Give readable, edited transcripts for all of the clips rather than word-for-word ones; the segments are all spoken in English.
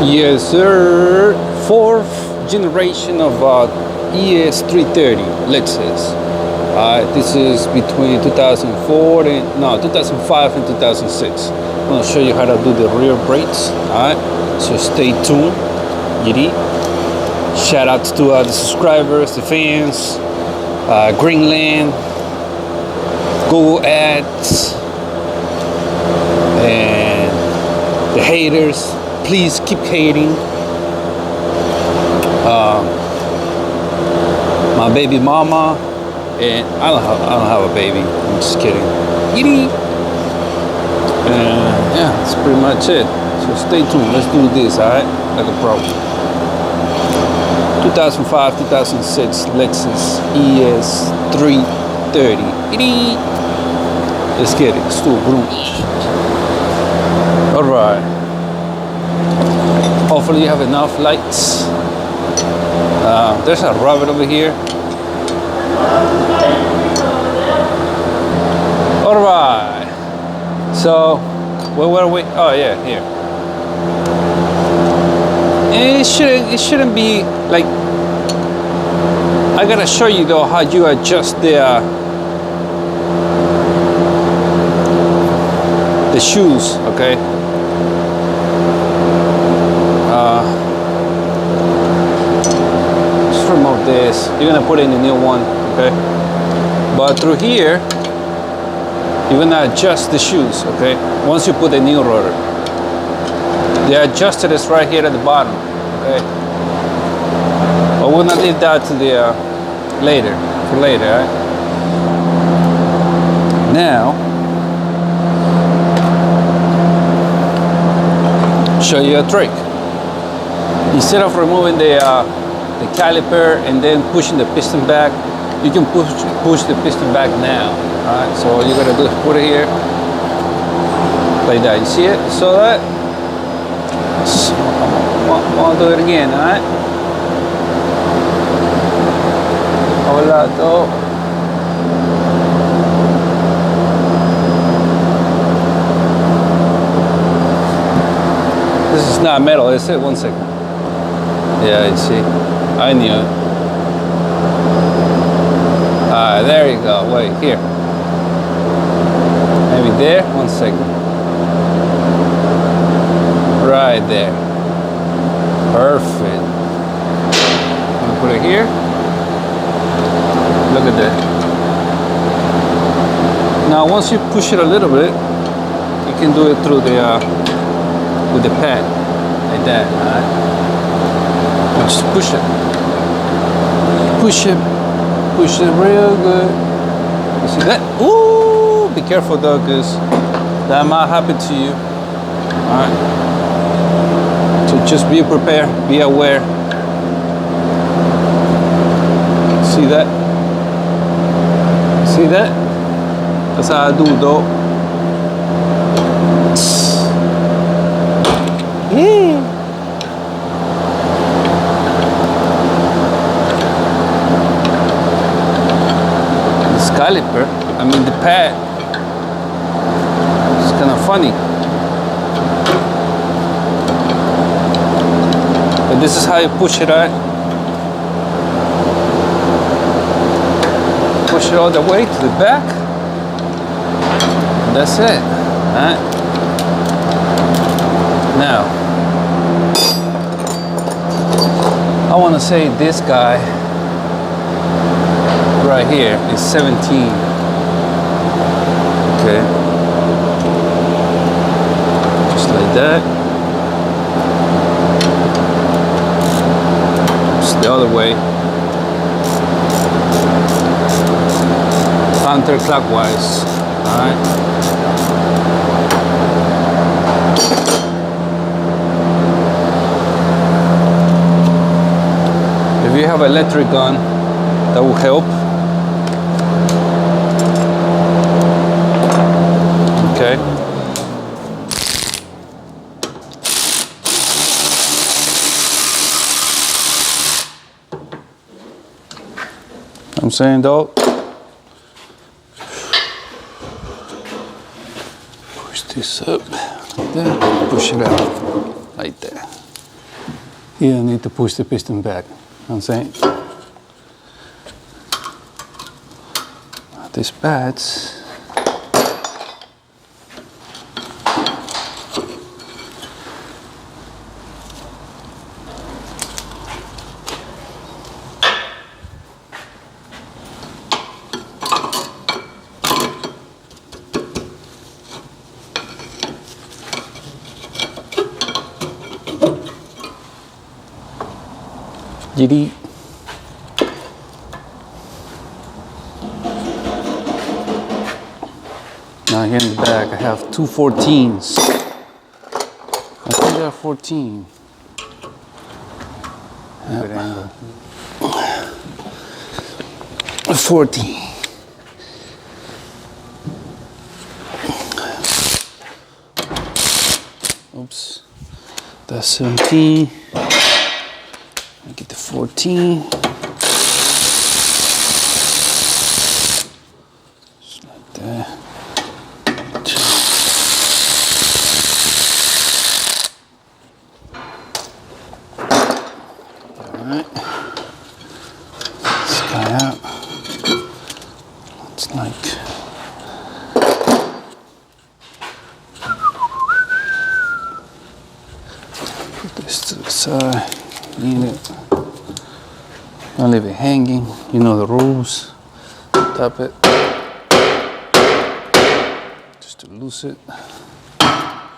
Yes, sir. Fourth generation of ES330 Lexus. This is between 2005 and 2006. I'm gonna show you how to do the rear brakes. All right, so stay tuned. Giddy. Shout out to the subscribers, the fans, Greenland, Google Ads, and the haters. Please keep hating. My baby mama, and I don't have a baby. I'm just kidding. Giddy. And yeah, that's pretty much it. So stay tuned. Let's do this, all right? Like a pro. 2005, 2006 Lexus ES330. Giddy. Let's get it. Let's do it. All right. Hopefully you have enough lights. There's a rabbit over here. All right. So, where were we? Oh yeah, here. And it shouldn't be like. I gotta show you though how you adjust the shoes. Okay. Just remove this. You're gonna put in a new one. Okay. But through here, you're gonna adjust the shoes, okay? Once you put the new rotor. The adjuster is right here at the bottom, okay? But we're gonna leave that to the later, for later, right? Now, show you a trick. Instead of removing the caliper and then pushing the piston back, you can push the piston back now. Alright, so all you gotta do is put it here like that. You see it? So that I'll do it again, alright? Hola, this is not metal, is it? 1 second. Yeah, you see. I knew it. Alright, there you go. Wait, here. Maybe there. 1 second. Right there. Perfect. I'm gonna put it here. Look at that. Now, once you push it a little bit, you can do it through the with the pad, like that. Alright. Just push it. Push it. Push it real good. You see that? Ooh, be careful though, because that might happen to you. Alright. So just be prepared, be aware. See that? See that? That's how I do though. Yeah. Caliper, I mean the pad, it's kind of funny, but this is how you push it out. Push it all the way to the back, and that's it. Alright. Now I want to say this guy right here is 17. Okay. Just like that. Just the other way. Counterclockwise. Alright. If you have an electric gun, that will help. Okay. I'm saying though, push this up like that, push it out like that. You don't need to push the piston back. You know what I'm saying? These pads. GD. Now here in the back I have two 14s. I think they are 14. Good angle. 14. Oops. That's 17. I get the 14. Just like that. Alright. This guy out. It's like put this to the side. Need it. Don't leave it hanging. You know the rules. Tap it. Just to loose it. Yeah.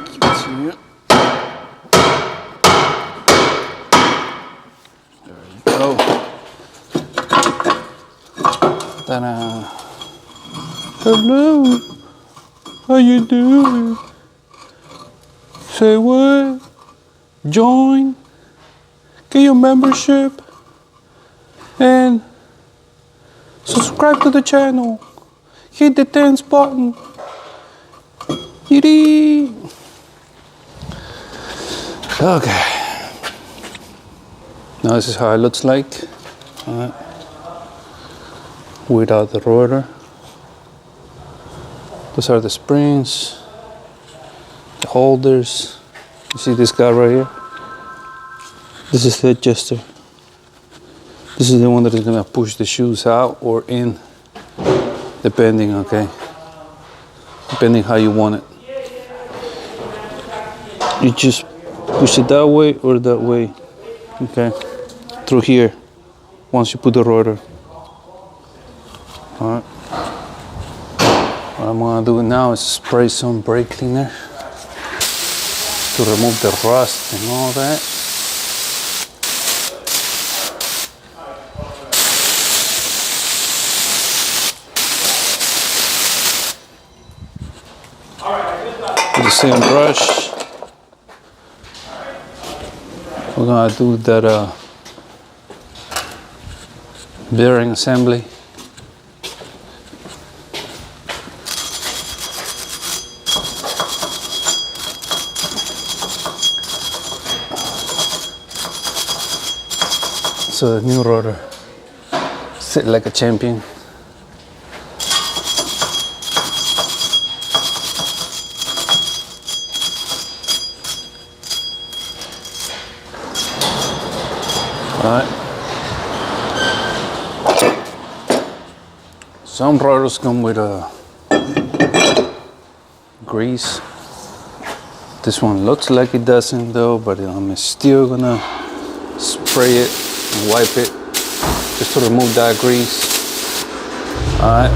Keep it here. There you go. Ta-da. Hello. How you doing? Say what? Join, get your membership, and subscribe to the channel. Hit the thanks button. Yiddy. Okay. Now this is how it looks like. Without the rotor. Those are the springs, the holders. You see this guy right here? This is the adjuster. This is the one that is gonna push the shoes out or in, depending, okay? Depending how you want it. You just push it that way or that way, okay? Through here, once you put the rotor. All right. What I'm gonna do now is spray some brake cleaner to remove the rust and all that. With the same brush, we're gonna do that bearing assembly. So the new rotor sit like a champion. Alright. Some rotors come with a grease. This one looks like it doesn't though, but I'm still gonna spray it. Wipe it just to remove that grease. All right.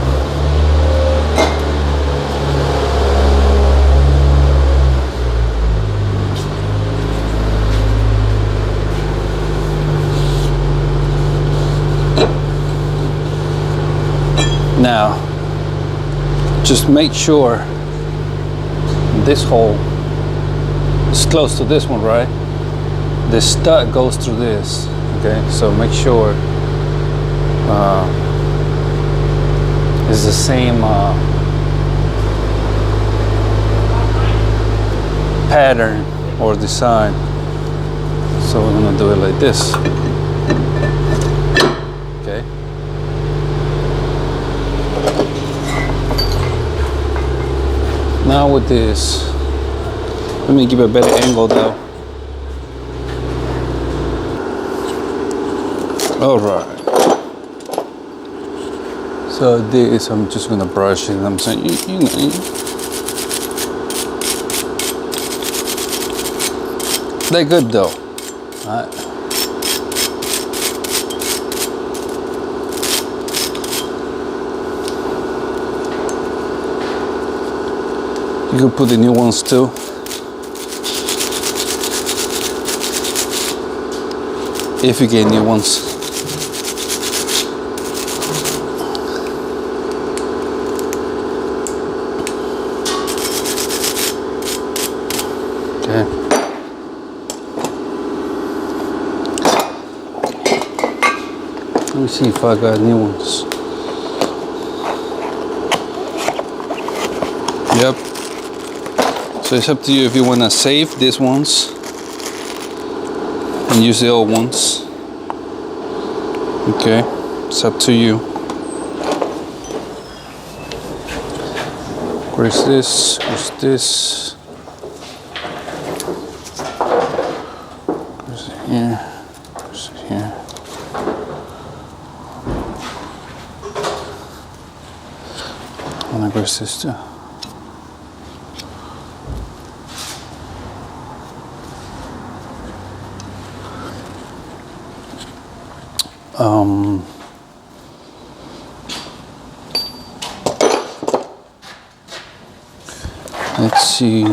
Now, just make sure this hole is close to this one, right? The stud goes through this. Okay, so make sure it's the same pattern or design. So we're gonna do it like this. Okay. Now with this, Let me give it a better angle though. All right. So this, I'm just gonna brush it. I'm saying, you know, they're good though. All right. You can put the new ones too. If you get new ones. Okay. Let me see if I got new ones. Yep. So it's up to you if you want to save these ones and use the old ones. Okay, it's up to you. Where's this? Where's this? Where's it here? Where's it here? Where's this too? Let's see.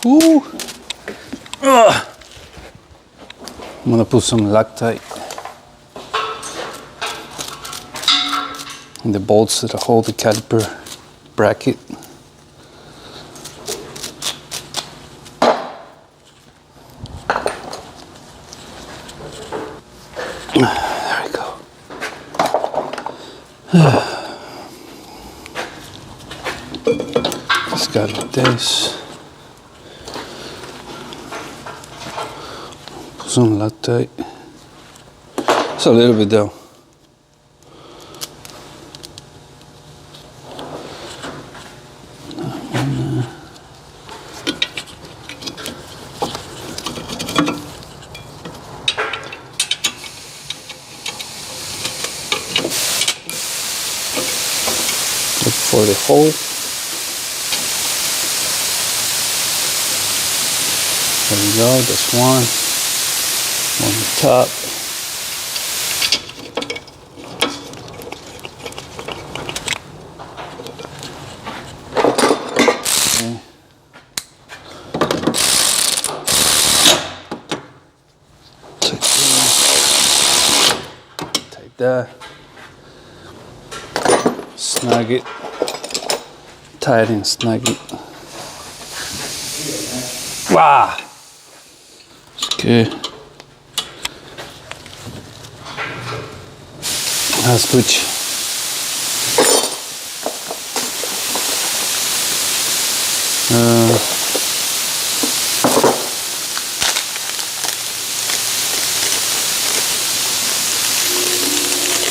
Ooh. Ugh. I'm gonna put some Loctite in the bolts that hold the caliper bracket. There we go. Just got like this. Put some Loctite. It's a little bit though. Look for the hole. There we go, that's one. On the top. Okay. Take that. Snug it. Tie it and snug it. Wow. Okay. That's switch.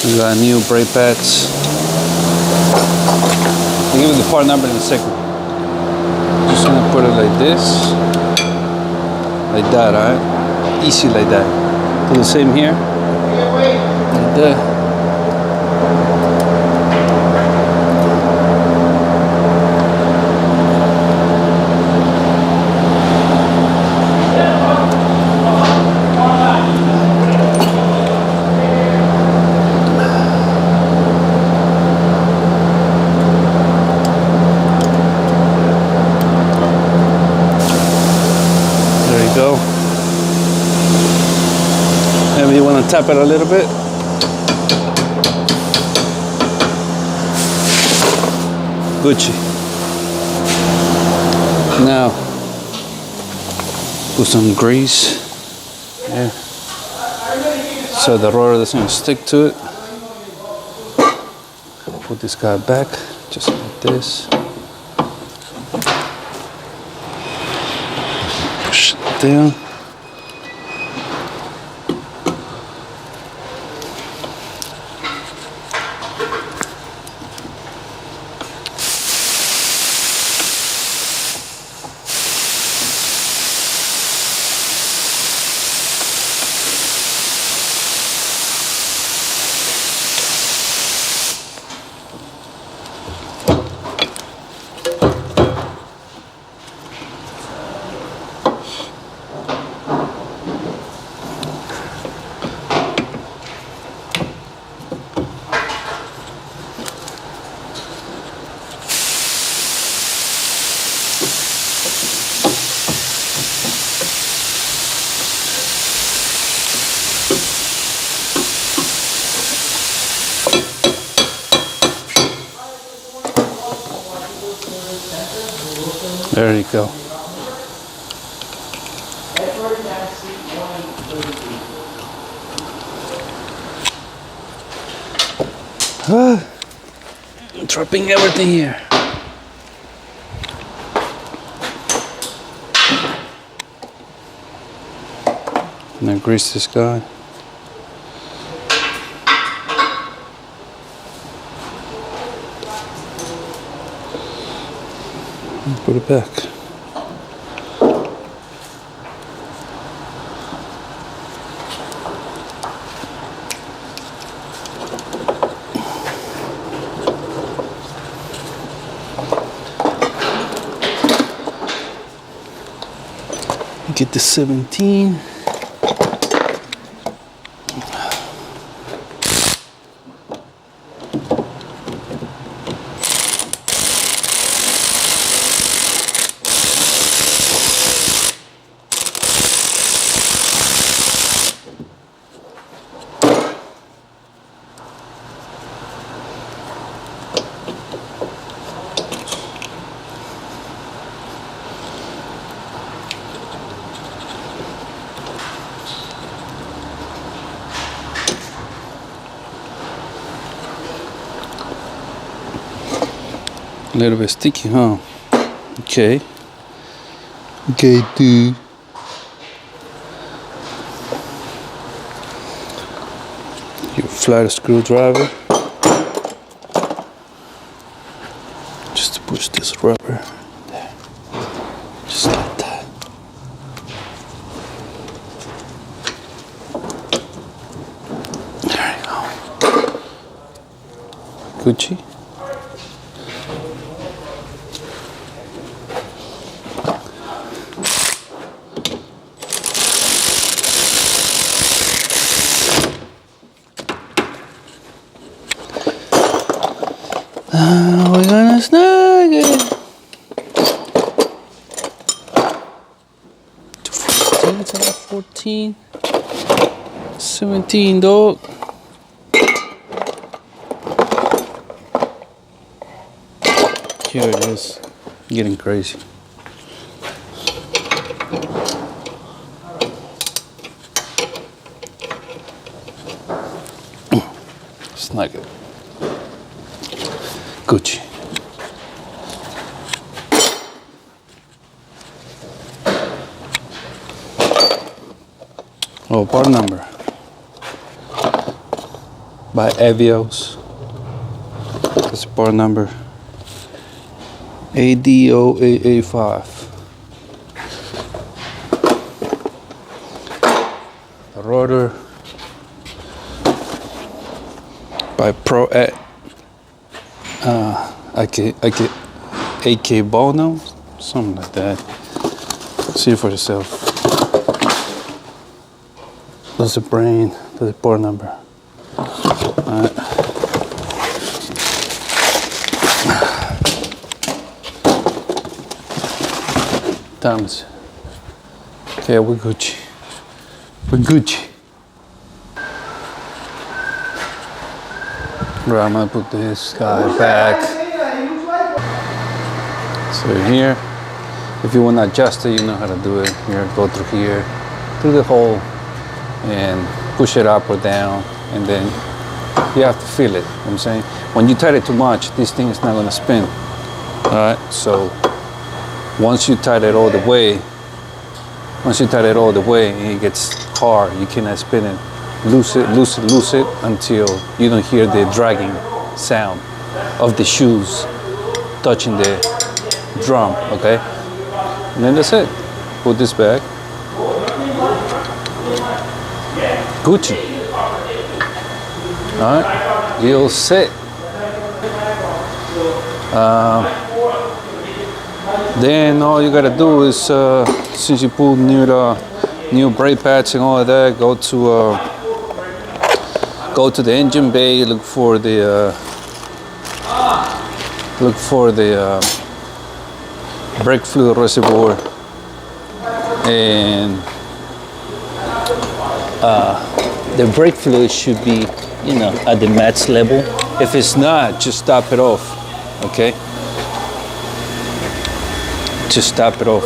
We got new brake pads. I'll give you the part number in a second. Just gonna put it like this. Like that, alright? Easy like that. Do the same here. Like that. Go. Maybe you want to tap it a little bit. Gucci. Now, put some grease. Yeah. So the rotor doesn't stick to it. Put this guy back, just like this. Push it down. There you go. I'm dropping everything here. Now grease this guy. And put it back. Get the 17. A little bit sticky, huh? Okay. Okay, dude. Your flat screwdriver. Just to push this rubber there. Just like that. There you go. Gucci. We're gonna snag it. 14, 17, dog. Here it is. Getting crazy. Snag it. Gucci. Oh, part number by Avios. That's part number ADOAA5. The rotor by Pro AK Bono, something like that. See it for yourself. That's the brain, that's the port number. Alright. Thumbs. Okay, we're Gucci. We're Gucci. Right, I'm gonna put this guy back. So here, if you want to adjust it, you know how to do it. Here, go through here, through the hole, and push it up or down, and then you have to feel it. You know what I'm saying? When you tighten it too much, this thing is not gonna spin. All right, so once you tighten it all the way, and it gets hard, you cannot spin it. Loose it until you don't hear the dragging sound of the shoes touching the drum, okay? And then that's it. Put this back. Gucci. All right, you'll sit. Then all you gotta do is, since you put new brake pads and all of that, go to the engine bay, look for the brake fluid reservoir, and the brake fluid should be, at the max level. If it's not, just top it off, okay? Just tap it off.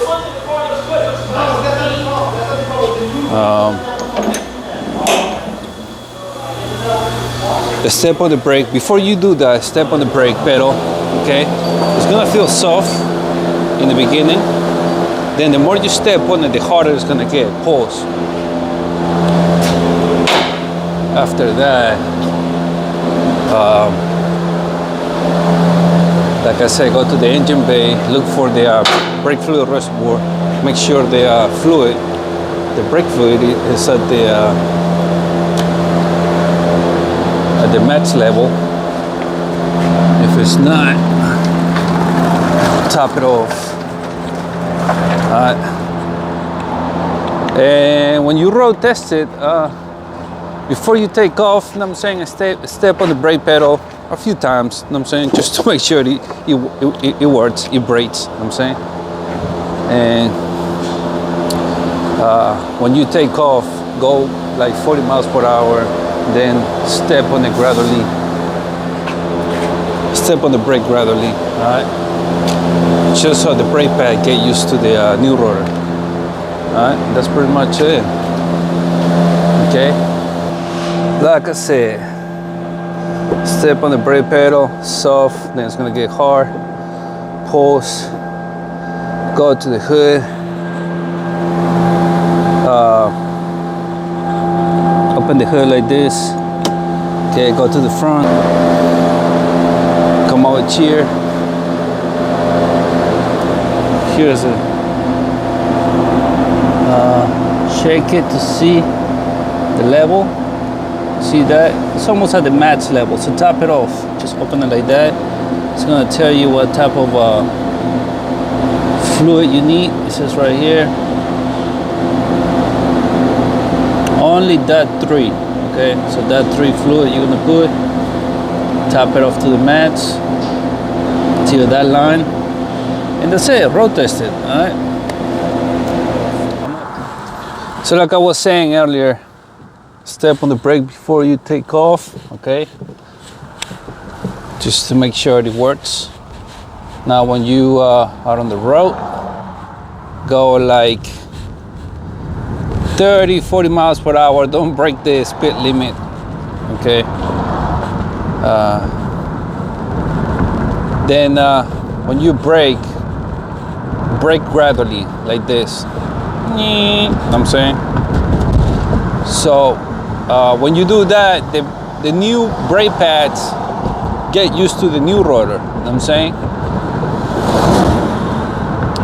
Step on the brake. Before you do that, step on the brake pedal. Okay, it's gonna feel soft in the beginning. Then the more you step on it, the harder it's gonna get. Pause. After that, like I said, go to the engine bay, look for the brake fluid reservoir. Make sure the brake fluid is at the max level. If it's not, top it off. And when you road test it, before you take off, you know what I'm saying, step on the brake pedal a few times, you know what I'm saying, just to make sure it works, it brakes, you know what I'm saying. And when you take off, go like 40 miles per hour, then step on it gradually. Step on the brake gradually, all right? Just so the brake pad get used to the new rotor. All right, that's pretty much it. Okay, like I said, step on the brake pedal, soft, then it's gonna get hard. Pause, go to the hood. Open the hood like this. Okay, go to the front. Come over here. Here's a shake it to see the level. See that? It's almost at the max level. So top it off. Just open it like that. It's gonna tell you what type of fluid you need. It says right here. Only that 3. Okay, so that 3 fluid you're gonna put. Top it off to the max till that line. And that's it, road tested, all right? So like I was saying earlier, step on the brake before you take off, okay? Just to make sure it works. Now when you are on the road, go like 30, 40 miles per hour. Don't break the speed limit, okay? Then when you brake gradually like this. You know what I'm saying? So when you do that, the new brake pads get used to the new rotor. You know what I'm saying?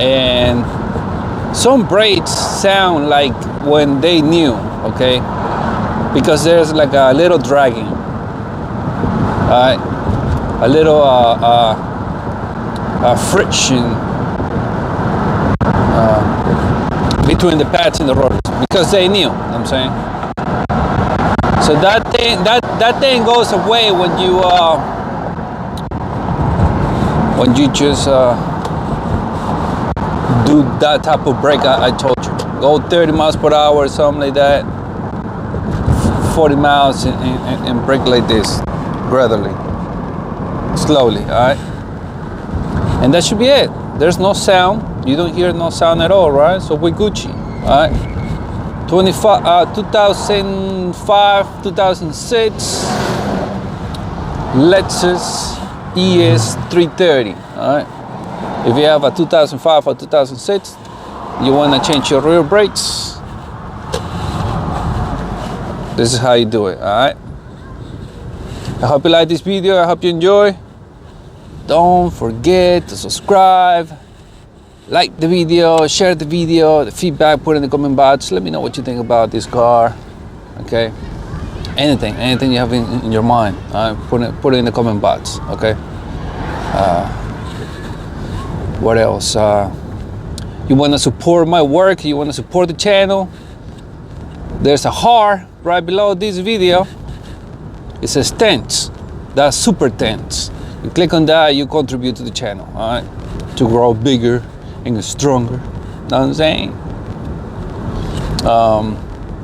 And some brakes sound like when they new, okay? Because there's like a little dragging, a little friction between the pads and the rotors, because they new, you know what I'm saying? So that thing goes away when you just do that type of brake I told you. Go 30 miles per hour, something like that, 40 miles and brake like this, gradually, slowly, all right? And that should be it. There's no sound. You don't hear no sound at all, right? So we're Gucci, all right? 2005, 2006, Lexus ES330, all right? If you have a 2005 or 2006, you want to change your rear brakes, this is how you do it, all right? I hope you like this video. I hope you enjoy. Don't forget to subscribe, like the video, share the video, the feedback, put it in the comment box. Let me know what you think about this car, okay? Anything you have in your mind, put it in the comment box, okay? What else? You want to support my work, you want to support the channel, there's a heart right below this video. It says thanks. That's super thanks. You click on that, you contribute to the channel, all right? To grow bigger and stronger. Know what I'm saying?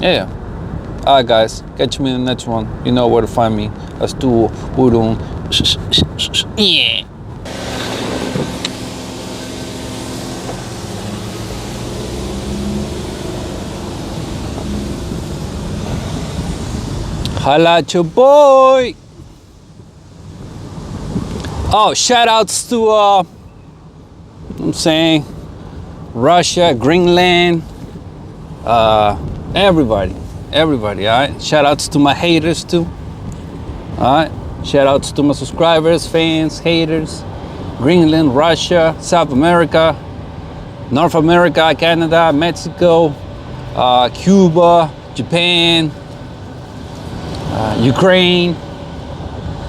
Yeah. All right, guys. Catch me in the next one. You know where to find me. Axtuo, yeah. Holla at your boy. Oh, shout outs to I'm saying Russia, Greenland, everybody, all right. Shout outs to my haters too. All right. Shout outs to my subscribers, fans, haters. Greenland, Russia, South America, North America, Canada, Mexico, Cuba, Japan, Ukraine,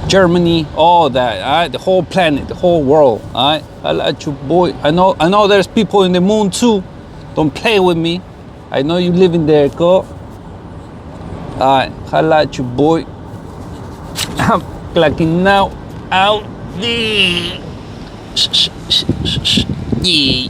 Germany, all that, all right? The whole planet, the whole world, all right? Holla at your boy. I know there's people in the moon too. Don't play with me. I know you living there, go. All right, holla at your boy. I'm clocking now, out. Yeah.